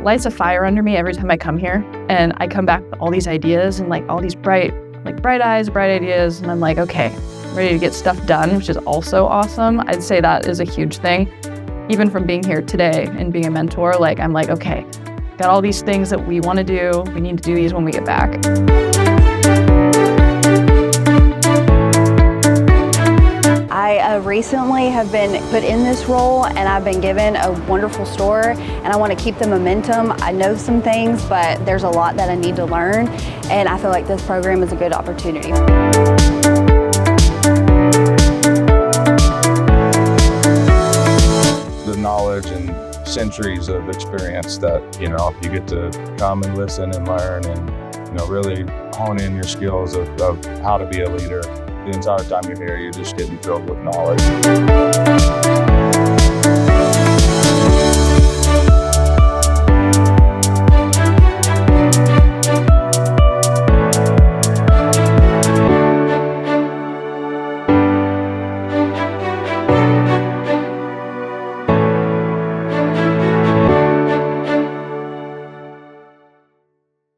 lights a fire under me every time I come here, and I come back with all these ideas and like all these bright eyes, bright ideas, and I'm like, okay, I'm ready to get stuff done, which is also awesome. I'd say that is a huge thing. Even from being here today and being a mentor, like I'm like, okay, got all these things that we want to do. We need to do these when we get back. I recently have been put in this role, and I've been given a wonderful store, and I want to keep the momentum. I know some things, but there's a lot that I need to learn, and I feel like this program is a good opportunity. The knowledge and centuries of experience that, you get to come and listen and learn and, really hone in your skills of how to be a leader. The entire time you're here, you're just getting filled with knowledge.